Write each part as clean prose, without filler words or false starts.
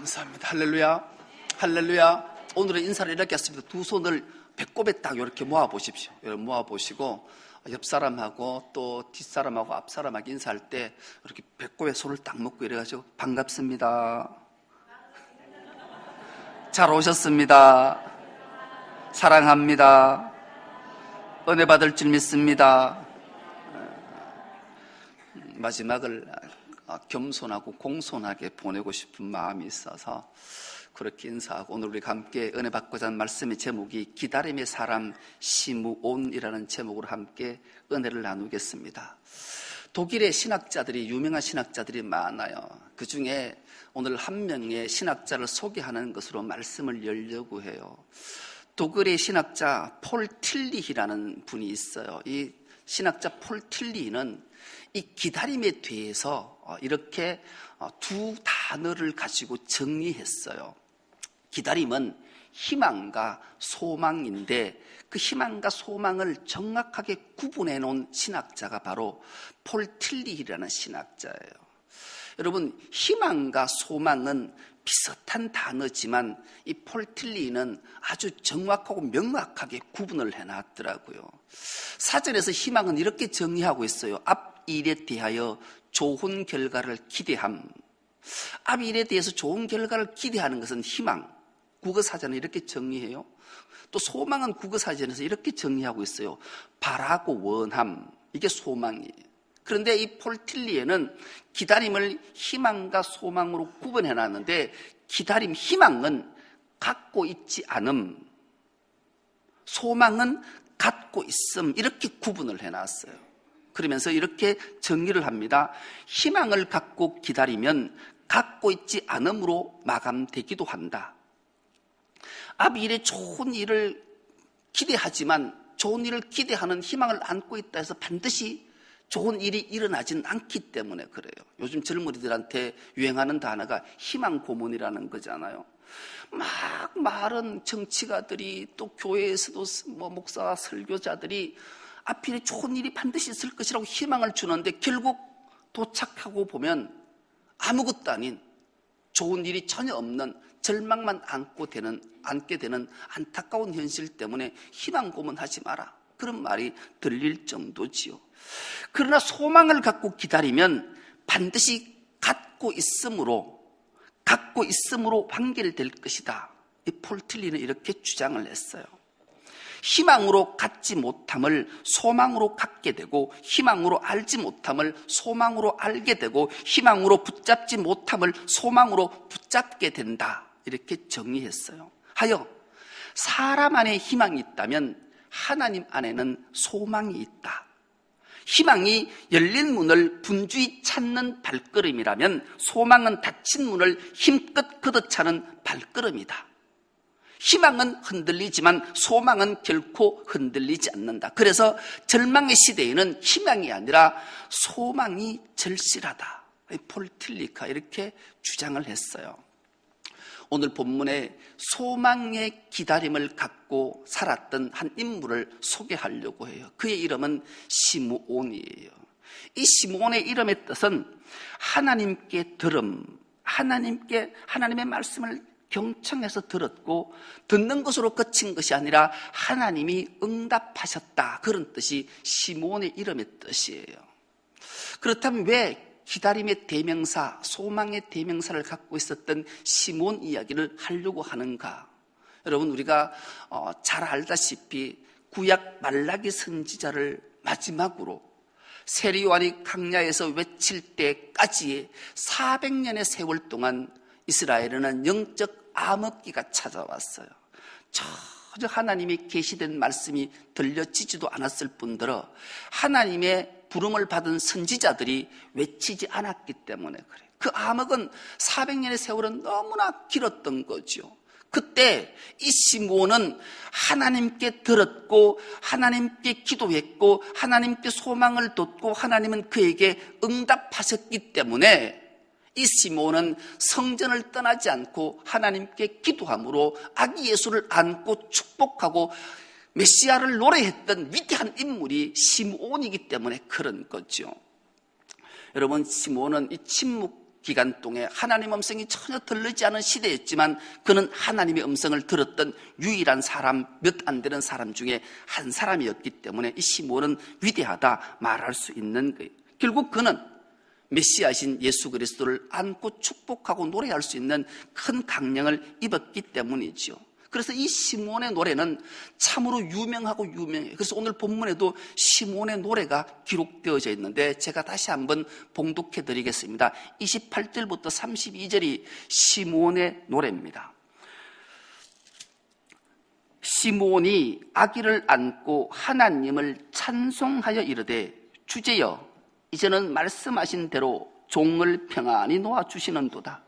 감사합니다. 할렐루야. 할렐루야. 오늘은 인사를 이렇게 했습니다. 두 손을 배꼽에 딱 이렇게 모아보십시오. 이렇게 모아보시고 옆 사람하고 또 뒷사람하고 앞 사람하고 인사할 때 이렇게 배꼽에 손을 딱 먹고 이래가지고 반갑습니다. 잘 오셨습니다. 사랑합니다. 은혜 받을 줄 믿습니다. 마지막을 겸손하고 공손하게 보내고 싶은 마음이 있어서 그렇게 인사하고, 오늘 우리가 함께 은혜 받고자 하는 말씀의 제목이 기다림의 사람 시므온이라는 제목으로 함께 은혜를 나누겠습니다. 독일의 신학자들이, 유명한 신학자들이 많아요. 그 중에 오늘 한 명의 신학자를 소개하는 것으로 말씀을 열려고 해요. 독일의 신학자 폴 틸리히라는 분이 있어요. 이 신학자 폴 틸리히는 이 기다림에 대해서 이렇게 두 단어를 가지고 정리했어요. 기다림은 희망과 소망인데 그 희망과 소망을 정확하게 구분해 놓은 신학자가 바로 폴 틸리히라는 신학자예요. 여러분, 희망과 소망은 비슷한 단어지만 이 폴 틸리히는 아주 정확하고 명확하게 구분을 해놨더라고요. 사전에서 희망은 이렇게 정의하고 있어요. 앞 일에 대하여 좋은 결과를 기대함. 앞 일에 대해서 좋은 결과를 기대하는 것은 희망. 국어사전은 이렇게 정의해요. 또 소망은 국어사전에서 이렇게 정의하고 있어요. 바라고 원함. 이게 소망이에요. 그런데 이 폴 틸리히는 기다림을 희망과 소망으로 구분해놨는데, 기다림, 희망은 갖고 있지 않음, 소망은 갖고 있음, 이렇게 구분을 해놨어요. 그러면서 이렇게 정의를 합니다. 희망을 갖고 기다리면 갖고 있지 않음으로 마감되기도 한다. 앞 일에 좋은 일을 기대하지만 좋은 일을 기대하는 희망을 안고 있다 해서 반드시 좋은 일이 일어나지는 않기 때문에 그래요. 요즘 젊은이들한테 유행하는 단어가 희망 고문이라는 거잖아요. 막 많은 정치가들이 또 교회에서도 목사와 설교자들이 앞일에 좋은 일이 반드시 있을 것이라고 희망을 주는데 결국 도착하고 보면 아무것도 아닌, 좋은 일이 전혀 없는, 절망만 안게 되는 안타까운 현실 때문에 희망 고문하지 마라, 그런 말이 들릴 정도지요. 그러나 소망을 갖고 기다리면 반드시 갖고 있음으로 완결될 것이다. 이 폴 틸리히는 이렇게 주장을 했어요. 희망으로 갖지 못함을 소망으로 갖게 되고, 희망으로 알지 못함을 소망으로 알게 되고, 희망으로 붙잡지 못함을 소망으로 붙잡게 된다. 이렇게 정의했어요. 하여 사람 안에 희망이 있다면 하나님 안에는 소망이 있다. 희망이 열린 문을 분주히 찾는 발걸음이라면 소망은 닫힌 문을 힘껏 걷어차는 발걸음이다. 희망은 흔들리지만 소망은 결코 흔들리지 않는다. 그래서 절망의 시대에는 희망이 아니라 소망이 절실하다. 폴 틸리히가 이렇게 주장을 했어요. 오늘 본문에 소망의 기다림을 갖고 살았던 한 인물을 소개하려고 해요. 그의 이름은 시므온이에요. 이 시므온의 이름의 뜻은 하나님께 들음, 하나님의 말씀을 경청해서 들었고 듣는 것으로 그친 것이 아니라 하나님이 응답하셨다, 그런 뜻이 시므온의 이름의 뜻이에요. 그렇다면 왜 기다림의 대명사, 소망의 대명사를 갖고 있었던 시므온 이야기를 하려고 하는가? 여러분, 우리가 잘 알다시피 구약 말라기 선지자를 마지막으로 세례 요한이 강야에서 외칠 때까지의 400년의 세월 동안 이스라엘에는 영적 암흑기가 찾아왔어요. 전혀 하나님이 계시된 말씀이 들려지지도 않았을 뿐더러 하나님의 부름을 받은 선지자들이 외치지 않았기 때문에 그래요. 그 암흑은 400년의 세월은 너무나 길었던 거죠. 그때 이 시므온은 하나님께 들었고 하나님께 기도했고 하나님께 소망을 뒀고 하나님은 그에게 응답하셨기 때문에 이 시므온은 성전을 떠나지 않고 하나님께 기도함으로 아기 예수를 안고 축복하고 메시아를 노래했던 위대한 인물이 시므온이기 때문에 그런 거죠. 여러분, 시므온은 이 침묵 기간 동안에 하나님의 음성이 전혀 들리지 않은 시대였지만 그는 하나님의 음성을 들었던 유일한 사람, 몇 안 되는 사람 중에 한 사람이었기 때문에 이 시므온은 위대하다 말할 수 있는 거예요. 결국 그는 메시아신 예수 그리스도를 안고 축복하고 노래할 수 있는 큰 강령을 입었기 때문이죠. 그래서 이 시므온의 노래는 참으로 유명하고 유명해요. 그래서 오늘 본문에도 시므온의 노래가 기록되어져 있는데 제가 다시 한번 봉독해 드리겠습니다. 28절부터 32절이 시므온의 노래입니다. 시므온이 아기를 안고 하나님을 찬송하여 이르되 주제여 이제는 말씀하신 대로 종을 평안히 놓아주시는도다.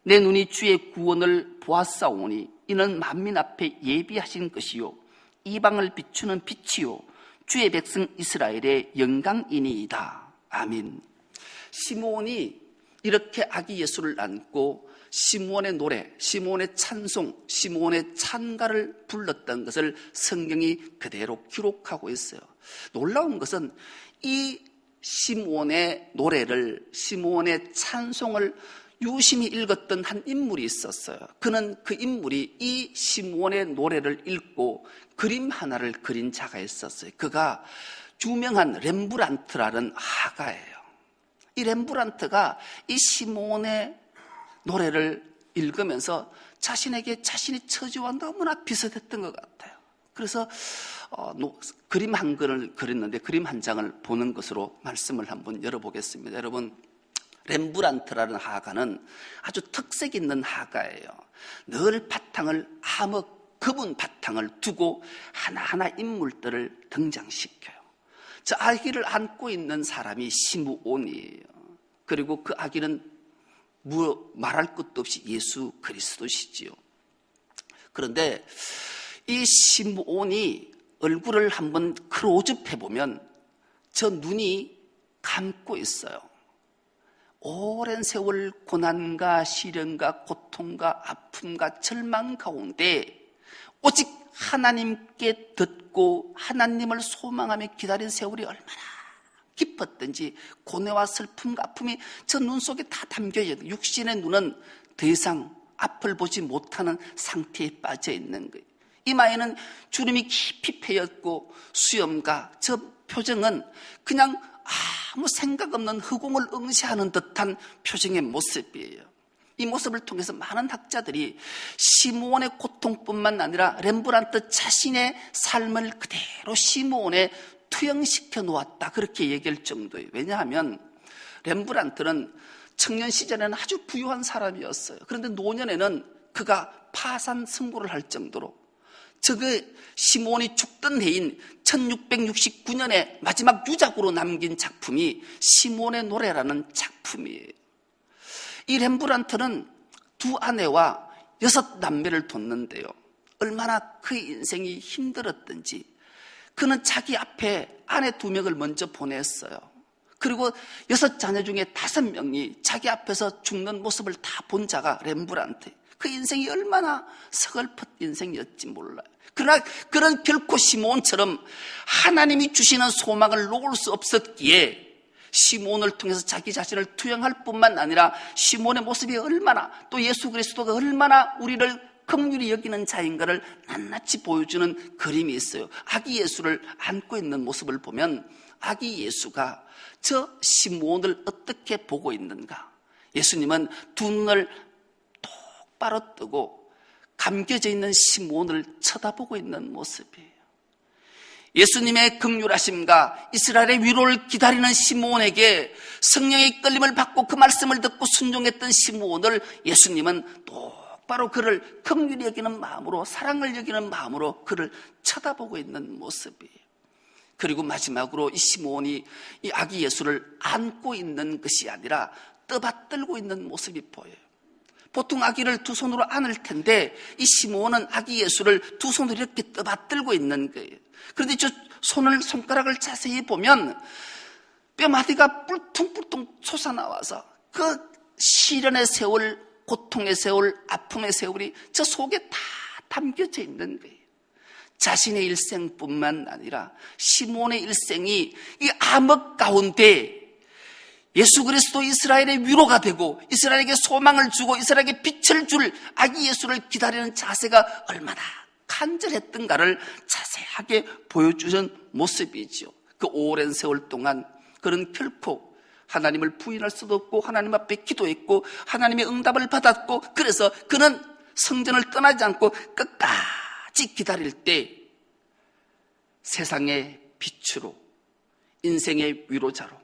내 눈이 주의 구원을 보았사오니 이는 만민 앞에 예비하신 것이요 이방을 비추는 빛이요 주의 백성 이스라엘의 영광이니이다. 아멘. 시므온이 이렇게 아기 예수를 안고 시므온의 노래, 시므온의 찬송, 시므온의 찬가를 불렀던 것을 성경이 그대로 기록하고 있어요. 놀라운 것은 이 시므온의 노래를, 시므온의 찬송을 유심히 읽었던 한 인물이 있었어요. 그는 그 인물이 이 시므온의 노래를 읽고 그림 하나를 그린 자가 있었어요. 그가 유명한 렘브란트라는 화가예요. 이 렘브란트가 이 시므온의 노래를 읽으면서 자신에게 자신의 처지와 너무나 비슷했던 것 같아요. 그래서 그림 한 권을 그렸는데 그림 한 장을 보는 것으로 말씀을 한번 열어보겠습니다. 여러분, 렘브란트라는 화가는 아주 특색 있는 화가예요. 늘 바탕을 검은 바탕을 두고 하나하나 인물들을 등장시켜요. 저 아기를 안고 있는 사람이 시므온이에요. 그리고 그 아기는 말할 것도 없이 예수 그리스도시지요. 그런데 이 시므온이 얼굴을 한번 클로즈업 해보면 저 눈이 감고 있어요. 오랜 세월 고난과 시련과 고통과 아픔과 절망 가운데 오직 하나님께 듣고 하나님을 소망하며 기다린 세월이 얼마나 깊었던지 고뇌와 슬픔과 아픔이 저 눈 속에 다 담겨있어요. 육신의 눈은 더 이상 앞을 보지 못하는 상태에 빠져 있는 거예요. 이마에는 주름이 깊이 패였고 수염과 저 표정은 그냥 아무 생각 없는 허공을 응시하는 듯한 표정의 모습이에요. 이 모습을 통해서 많은 학자들이 시므온의 고통뿐만 아니라 렘브란트 자신의 삶을 그대로 시므온에 투영시켜 놓았다, 그렇게 얘기할 정도예요. 왜냐하면 렘브란트는 청년 시절에는 아주 부유한 사람이었어요. 그런데 노년에는 그가 파산 승부를 할 정도로 시므온이 죽던 해인 1669년에 마지막 유작으로 남긴 작품이 시므온의 노래라는 작품이에요. 이 렘브란트는 2 아내와 6 남매를 뒀는데요. 얼마나 그의 인생이 힘들었던지 그는 자기 앞에 아내 2명을 먼저 보냈어요. 그리고 6 자녀 중에 5명이 자기 앞에서 죽는 모습을 다 본 자가 렘브란트. 그 인생이 얼마나 서글픈 인생이었지 몰라요. 그러나 그런 결코 시므온처럼 하나님이 주시는 소망을 놓을 수 없었기에 시므온을 통해서 자기 자신을 투영할 뿐만 아니라 시므온의 모습이 얼마나, 또 예수 그리스도가 얼마나 우리를 긍휼히 여기는 자인가를 낱낱이 보여주는 그림이 있어요. 아기 예수를 안고 있는 모습을 보면 아기 예수가 저 시므온을 어떻게 보고 있는가. 예수님은 2 눈을 똑바로 뜨고 감겨져 있는 시므온을 쳐다보고 있는 모습이에요. 예수님의 긍휼하심과 이스라엘의 위로를 기다리는 시므온에게 성령의 끌림을 받고 그 말씀을 듣고 순종했던 시므온을 예수님은 똑바로 그를 긍휼히 여기는 마음으로, 사랑을 여기는 마음으로 그를 쳐다보고 있는 모습이에요. 그리고 마지막으로 이 시므온이 이 아기 예수를 안고 있는 것이 아니라 떠받들고 있는 모습이 보여요. 보통 아기를 2 손으로 안을 텐데 이 시므온은 아기 예수를 2 손으로 이렇게 떠받들고 있는 거예요. 그런데 저 손가락을 자세히 보면 뼈마디가 뿔퉁뿔퉁 솟아나와서 그 시련의 세월, 고통의 세월, 아픔의 세월이 저 속에 다 담겨져 있는 거예요. 자신의 일생뿐만 아니라 시므온의 일생이 이 암흑 가운데 예수 그리스도 이스라엘의 위로가 되고 이스라엘에게 소망을 주고 이스라엘에게 빛을 줄 아기 예수를 기다리는 자세가 얼마나 간절했던가를 자세하게 보여주는 모습이지요. 그 오랜 세월 동안 그는 결코 하나님을 부인할 수도 없고 하나님 앞에 기도했고 하나님의 응답을 받았고, 그래서 그는 성전을 떠나지 않고 끝까지 기다릴 때 세상의 빛으로, 인생의 위로자로,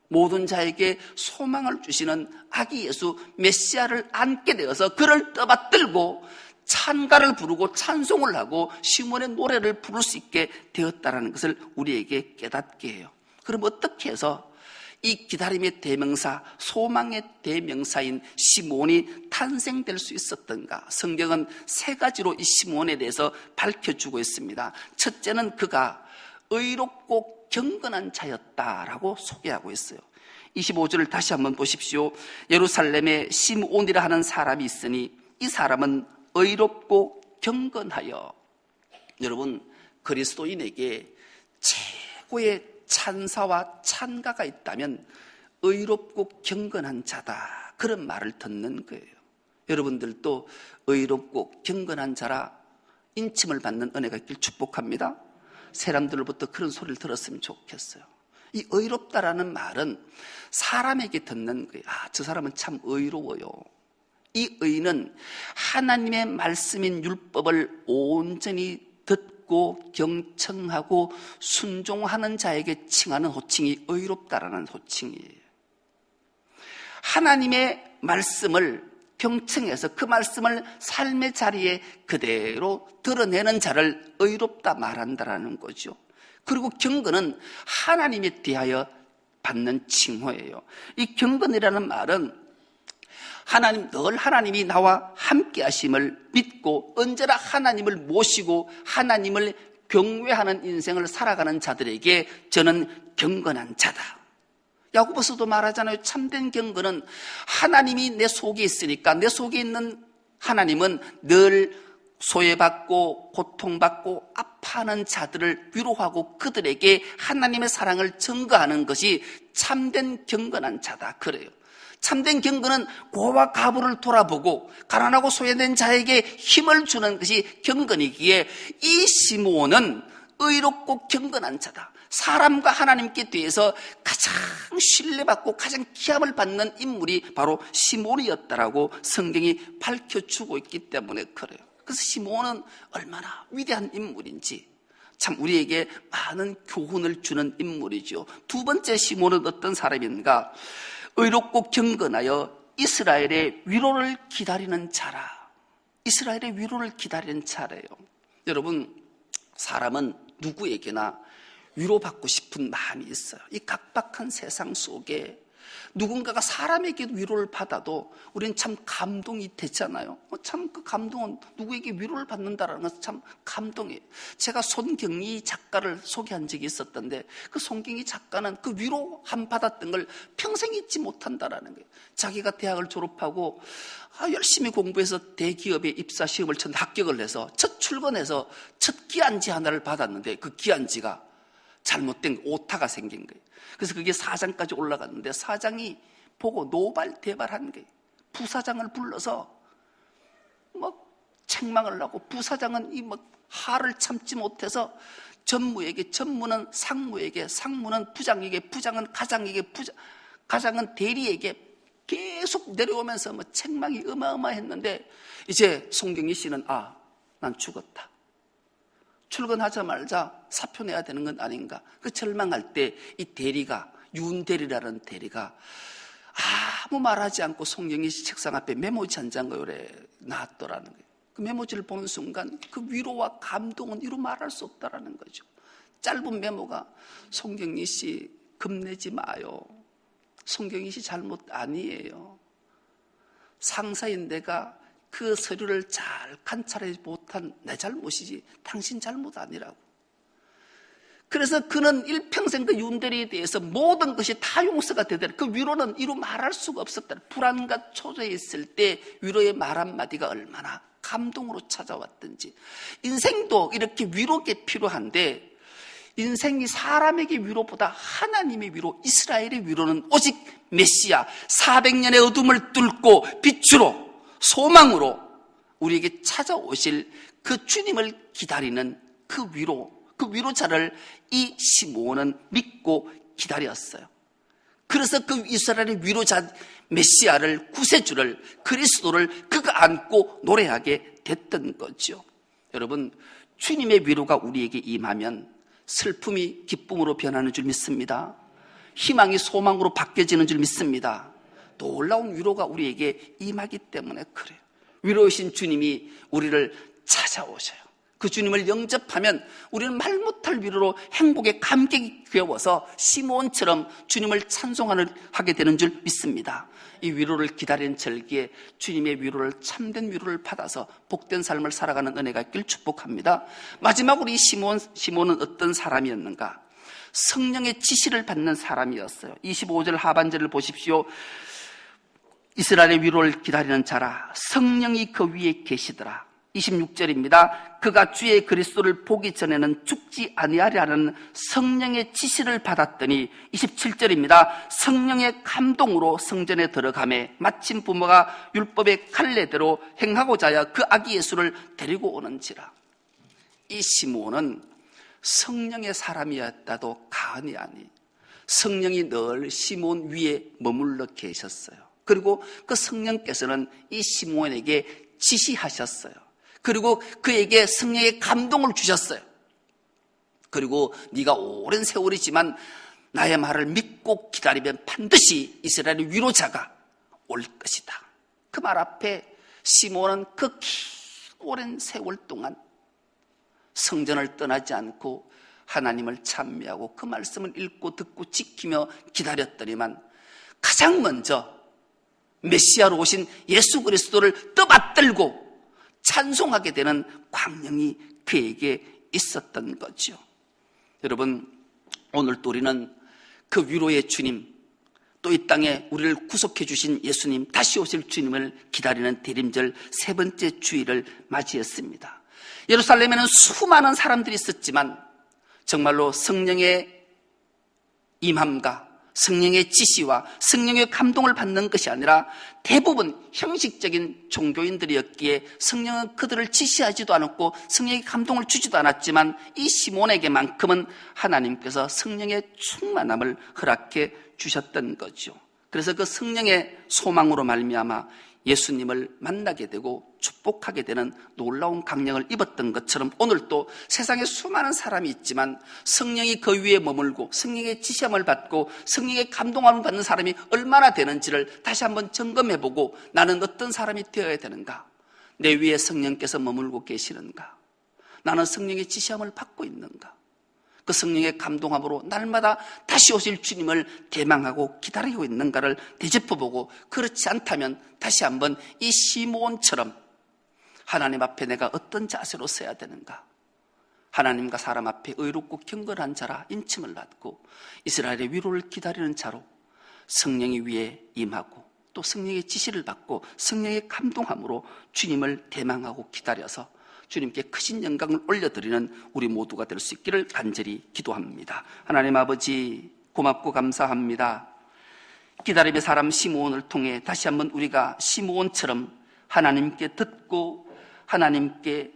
모든 자에게 소망을 주시는 아기 예수 메시아를 안게 되어서 그를 떠받들고 찬가를 부르고 찬송을 하고 시몬의 노래를 부를 수 있게 되었다는 것을 우리에게 깨닫게 해요. 그럼 어떻게 해서 이 기다림의 대명사, 소망의 대명사인 시몬이 탄생될 수 있었던가? 성경은 세 가지로 이 시몬에 대해서 밝혀주고 있습니다. 첫째는 그가 의롭고 경건한 자였다라고 소개하고 있어요. 25절을 다시 한번 보십시오. 예루살렘에 시므온이라 하는 사람이 있으니 이 사람은 의롭고 경건하여. 여러분, 그리스도인에게 최고의 찬사와 찬가가 있다면 의롭고 경건한 자다, 그런 말을 듣는 거예요. 여러분들도 의롭고 경건한 자라 인침을 받는 은혜가 있길 축복합니다. 사람들로부터 그런 소리를 들었으면 좋겠어요. 이 의롭다라는 말은 사람에게 듣는 거예요. 아, 저 사람은 참 의로워요. 이 의는 하나님의 말씀인 율법을 온전히 듣고 경청하고 순종하는 자에게 칭하는 호칭이 의롭다라는 호칭이에요. 하나님의 말씀을 경청해서 그 말씀을 삶의 자리에 그대로 드러내는 자를 의롭다 말한다라는 거죠. 그리고 경건은 하나님에 대하여 받는 칭호예요. 이 경건이라는 말은 늘 하나님이 나와 함께 하심을 믿고 언제나 하나님을 모시고 하나님을 경외하는 인생을 살아가는 자들에게 저는 경건한 자다. 야고보서도 말하잖아요. 참된 경건은 하나님이 내 속에 있으니까 내 속에 있는 하나님은 늘 소외받고 고통받고 아파하는 자들을 위로하고 그들에게 하나님의 사랑을 증거하는 것이 참된 경건한 자다, 그래요. 참된 경건은 고와 가부를 돌아보고 가난하고 소외된 자에게 힘을 주는 것이 경건이기에 이 시므온은 의롭고 경건한 자다. 사람과 하나님께 대해서 가장 신뢰받고 가장 기함을 받는 인물이 바로 시므온이었다라고 성경이 밝혀주고 있기 때문에 그래요. 그래서 시므온은 얼마나 위대한 인물인지 참 우리에게 많은 교훈을 주는 인물이죠. 두 번째 시므온은 어떤 사람인가? 의롭고 경건하여 이스라엘의 위로를 기다리는 자라. 이스라엘의 위로를 기다리는 자래요. 여러분, 사람은 누구에게나 위로받고 싶은 마음이 있어요. 이 각박한 세상 속에 누군가가 사람에게 위로를 받아도 우리는 참 감동이 되잖아요. 참 그 감동은 누구에게 위로를 받는다는 것은 참 감동이에요. 제가 손경희 작가를 소개한 적이 있었던데 그 손경희 작가는 그 위로함 받았던 걸 평생 잊지 못한다라는 거예요. 자기가 대학을 졸업하고 열심히 공부해서 대기업에 입사 시험을 쳤는데 합격을 해서 첫 출근해서 첫 기안지 하나를 받았는데 그 기안지가 잘못된 오타가 생긴 거예요. 그래서 그게 사장까지 올라갔는데 사장이 보고 노발대발한 거예요. 부사장을 불러서 책망을 하고 부사장은 화를 참지 못해서 전무는 상무에게, 상무는 부장에게, 부장은 가장에게, 가장은 대리에게 계속 내려오면서 책망이 어마어마했는데 이제 송경희 씨는 난 죽었다. 출근하자마자 사표 내야 되는 건 아닌가. 그 절망할 때 이 대리가, 윤대리라는 대리가 아무 말하지 않고 송경희 씨 책상 앞에 메모지 한 장을 놨더라는 거예요. 그 메모지를 보는 순간 그 위로와 감동은 이루 말할 수 없다라는 거죠. 짧은 메모가 송경희 씨 겁내지 마요. 송경희 씨 잘못 아니에요. 상사인 내가 그 서류를 잘 관찰하지 못한 내 잘못이지 당신 잘못 아니라고. 그래서 그는 일평생 그 윤대리에 대해서 모든 것이 다 용서가 되더라. 그 위로는 이루 말할 수가 없었다. 불안과 초조해 있을 때 위로의 말 한마디가 얼마나 감동으로 찾아왔든지. 인생도 이렇게 위로가 필요한데 인생이 사람에게 위로보다 하나님의 위로, 이스라엘의 위로는 오직 메시아, 400년의 어둠을 뚫고 빛으로, 소망으로 우리에게 찾아오실 그 주님을 기다리는 그 위로자를 이 시므온은 믿고 기다렸어요. 그래서 그 이스라엘의 위로자 메시아를, 구세주를, 그리스도를 그가 안고 노래하게 됐던 거죠. 여러분, 주님의 위로가 우리에게 임하면 슬픔이 기쁨으로 변하는 줄 믿습니다. 희망이 소망으로 바뀌어지는 줄 믿습니다. 놀라운 위로가 우리에게 임하기 때문에 그래요. 위로이신 주님이 우리를 찾아오셔요. 그 주님을 영접하면 우리는 말 못할 위로로 행복의 감격이 귀여워서 시므온처럼 주님을 찬송하게 되는 줄 믿습니다. 이 위로를 기다리는 절기에 주님의 위로를, 참된 위로를 받아서 복된 삶을 살아가는 은혜가 있길 축복합니다. 마지막으로 이 시므온은 어떤 사람이었는가? 성령의 지시를 받는 사람이었어요. 25절 하반절을 보십시오. 이스라엘의 위로를 기다리는 자라, 성령이 그 위에 계시더라. 26절입니다. 그가 주의 그리스도를 보기 전에는 죽지 아니하리라는 성령의 지시를 받았더니 27절입니다. 성령의 감동으로 성전에 들어가매 마침 부모가 율법의 칼례대로 행하고자 하여 그 아기 예수를 데리고 오는지라. 이 시므온은 성령의 사람이었다도 과언이 아니, 성령이 늘 시므온 위에 머물러 계셨어요. 그리고 그 성령께서는 이 시므온에게 지시하셨어요. 그리고 그에게 성령의 감동을 주셨어요. 그리고 네가 오랜 세월이지만 나의 말을 믿고 기다리면 반드시 이스라엘의 위로자가 올 것이다. 그 말 앞에 시므온은 그 오랜 세월 동안 성전을 떠나지 않고 하나님을 찬미하고 그 말씀을 읽고 듣고 지키며 기다렸더니만 가장 먼저 메시아로 오신 예수 그리스도를 떠받들고 찬송하게 되는 광명이 그에게 있었던 거죠. 여러분, 오늘 또 우리는 그 위로의 주님, 또 이 땅에 우리를 구속해 주신 예수님, 다시 오실 주님을 기다리는 대림절 세 번째 주일을 맞이했습니다. 예루살렘에는 수많은 사람들이 있었지만 정말로 성령의 임함과 성령의 지시와 성령의 감동을 받는 것이 아니라 대부분 형식적인 종교인들이었기에 성령은 그들을 지시하지도 않았고 성령의 감동을 주지도 않았지만 이 시몬에게만큼은 하나님께서 성령의 충만함을 허락해 주셨던 거죠. 그래서 그 성령의 소망으로 말미암아 예수님을 만나게 되고 축복하게 되는 놀라운 강령을 입었던 것처럼 오늘도 세상에 수많은 사람이 있지만 성령이 그 위에 머물고 성령의 지시함을 받고 성령의 감동함을 받는 사람이 얼마나 되는지를 다시 한번 점검해보고 나는 어떤 사람이 되어야 되는가? 내 위에 성령께서 머물고 계시는가? 나는 성령의 지시함을 받고 있는가? 그 성령의 감동함으로 날마다 다시 오실 주님을 대망하고 기다리고 있는가를 되짚어보고, 그렇지 않다면 다시 한번 이 시므온처럼 하나님 앞에 내가 어떤 자세로 서야 되는가? 하나님과 사람 앞에 의롭고 경건한 자라 인칭을 받고 이스라엘의 위로를 기다리는 자로 성령이 위에 임하고 또 성령의 지시를 받고 성령의 감동함으로 주님을 대망하고 기다려서 주님께 크신 영광을 올려드리는 우리 모두가 될 수 있기를 간절히 기도합니다. 하나님 아버지, 고맙고 감사합니다. 기다림의 사람 시므온을 통해 다시 한번 우리가 시므온처럼 하나님께 듣고 하나님께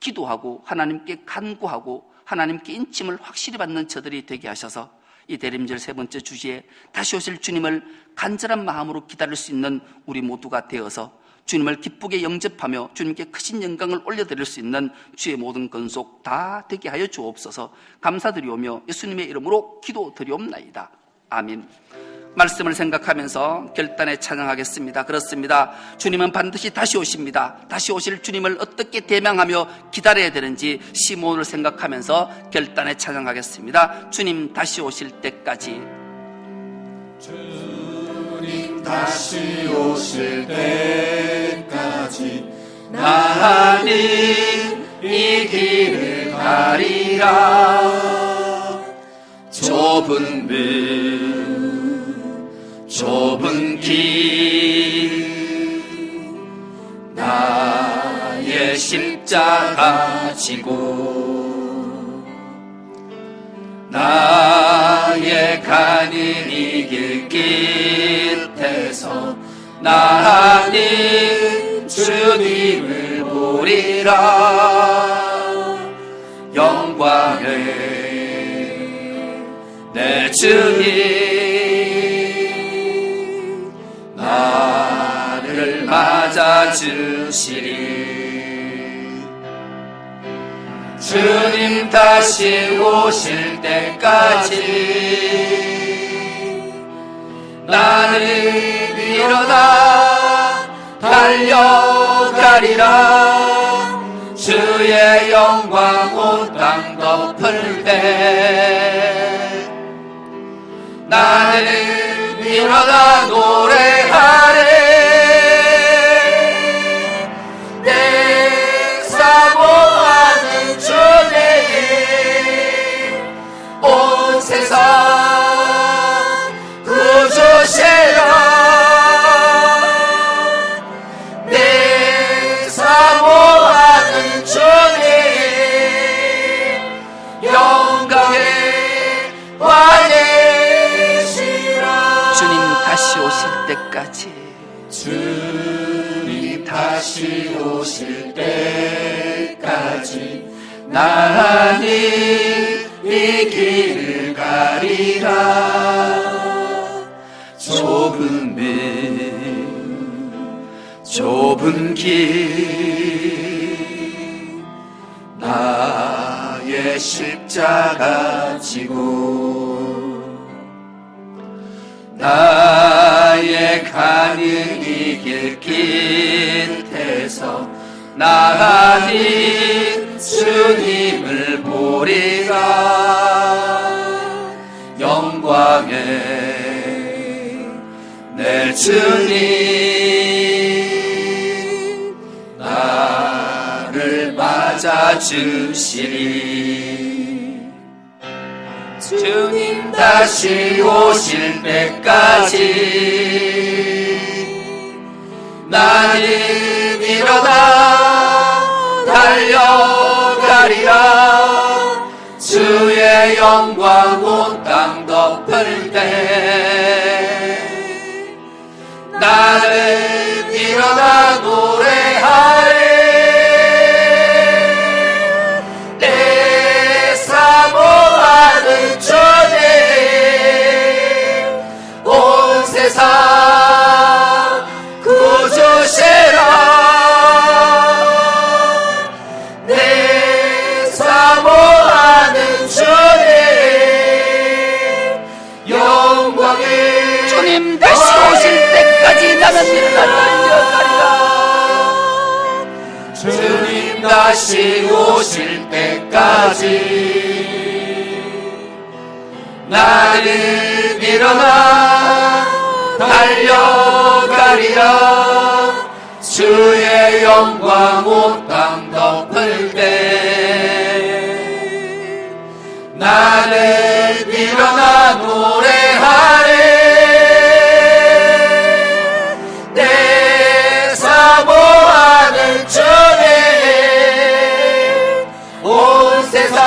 기도하고 하나님께 간구하고 하나님께 인침을 확실히 받는 저들이 되게 하셔서 이 대림절 세 번째 주시에 다시 오실 주님을 간절한 마음으로 기다릴 수 있는 우리 모두가 되어서 주님을 기쁘게 영접하며 주님께 크신 영광을 올려드릴 수 있는 주의 모든 건속 다 되게 하여 주옵소서. 감사드리오며 예수님의 이름으로 기도드리옵나이다. 아멘. 말씀을 생각하면서 결단에 찬양하겠습니다. 그렇습니다. 주님은 반드시 다시 오십니다. 다시 오실 주님을 어떻게 대망하며 기다려야 되는지 시므온을 생각하면서 결단에 찬양하겠습니다. 주님 다시 오실 때까지, 주님 다시 오실 때까지 나는 이 길을 가리라. 좁은 길 나의 십자가 지고 나의 가는 이 길 끝에서 나는 주님을 보리라. 영광을 내 주님 나를 맞아주시리. 주님 다시 오실 때까지 나는 일어나 달려가리라. 주의 영광 온 땅 덮을 때 나는 일어나 노래하리. 내 사모하는 주님 온 세상 구주시라. 내 사모하는 주님 영광의 왕이시라. 주님 다시 오실 때까지, 주님 다시 오실 때까지 나는 이 길을 가리라. 좁은 길 나의 십자가 지고 나의 가는 이 길 끝에서 나는 주님을 보리라. 영광의 내 주님 나를 맞아주시리. 주님 다시 오실 때까지 나는 일어나 달려가리라. 주의 영광 온 땅 덮을 때 나는 일어나 노래하리. 내 사모하는 주님 온 세상 구주시라. 내 사모하는 주님 영광의 주님 다시 오실 때까지 나는 일어나 달려가리라. 주님 다시 오실 때까지 나는 일어나 달려가리라. 주의 영광 온 땅 덮을 때 나는 일어나 노래하리. 내 사모하는 주님 온 세상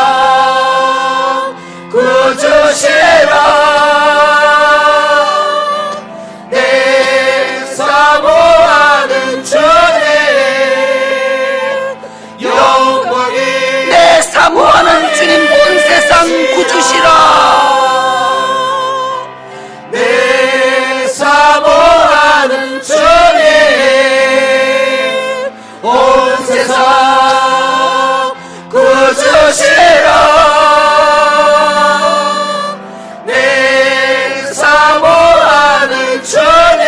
구주시라. 내 사모하는 주님 영광이 내 사모하는 주님 온 세상 구주시라. 내 사모하는 주님 온 세상 구주시라. 내 사모하는 주님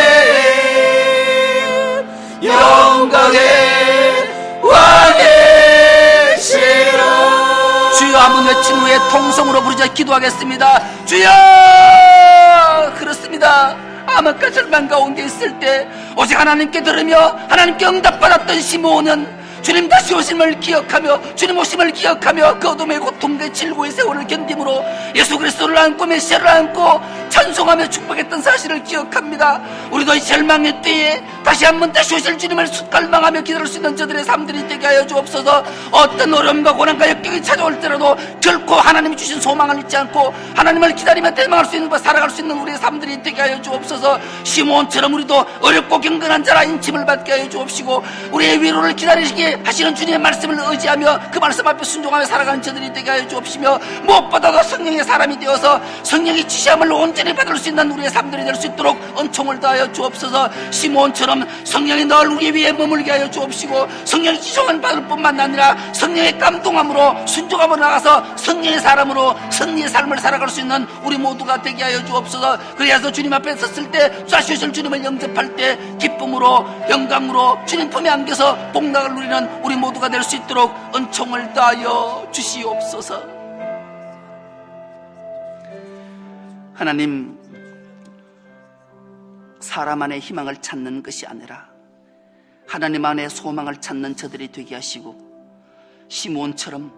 영광의 왕이시라. 주여 한번 외친 후에 통성으로 부르자 기도하겠습니다. 주여! 그렇습니다. 암흑과 절망 가운데 있을 때 오직 하나님께 들으며 하나님께 응답받았던 시므온은 주님 다시 오심을 기억하며 주님 오심을 기억하며 그 어둠의 고통과 질고의 세월을 견딤으로 예수 그리스도를 안고 메시아를 안고 찬송하며 축복했던 사실을 기억합니다. 우리도 이 절망의 때에 다시 한번 다시 오실 주님을 갈망하며 기다릴 수 있는 저들의 삶들이 되게 하여 주옵소서. 어떤 어려움과 고난과 역경이 찾아올지라도 결코 하나님이 주신 소망을 잊지 않고 하나님을 기다리며 대망할 수 있는 것, 살아갈 수 있는 우리의 삶들이 되게 하여 주옵소서. 시므온처럼 우리도 어렵고 경건한 자라 인침을 받게 하여 주옵시고, 우리의 위로를 기다리시게 하시는 주님의 말씀을 의지하며 그 말씀 앞에 순종하며 살아가는 저들이 되게 하여 주옵시며, 무엇보다도 성령의 사람이 되어서 성령의 지시함을 온전히 받을 수 있는 우리의 삶들이 될 수 있도록 은총을 다하여 주옵소서. 시므온처럼 성령이 늘 우리 위에 머물게 하여 주옵시고, 성령의 지성을 받을 뿐만 아니라 성령의 감동함으로 순종함으로 나가서 성령의 사람으로 승리의 삶을 살아갈 수 있는 우리 모두가 되게 하여 주옵소서. 그래서 주님 앞에 섰을 때, 다시 오실 주님을 영접할 때 기쁨으로 영광으로 주님 품에 안겨서 복락을 누리는 우리 모두가 될 수 있도록 은총을 다하여 주시옵소서. 하나님, 사람 안에 희망을 찾는 것이 아니라 하나님 안에 소망을 찾는 저들이 되게 하시고, 시므온처럼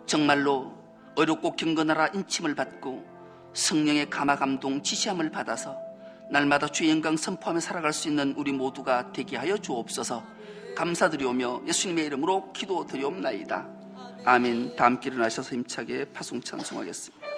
정말로 어렵고 경건하라 인침을 받고 성령의 감화 감동 지시함을 받아서 날마다 주의 영광 선포하며 살아갈 수 있는 우리 모두가 되게 하여 주옵소서. 감사드리오며 예수님의 이름으로 기도드리옵나이다. 아멘. 다 함께 일어나셔서 힘차게 파송 찬송하겠습니다.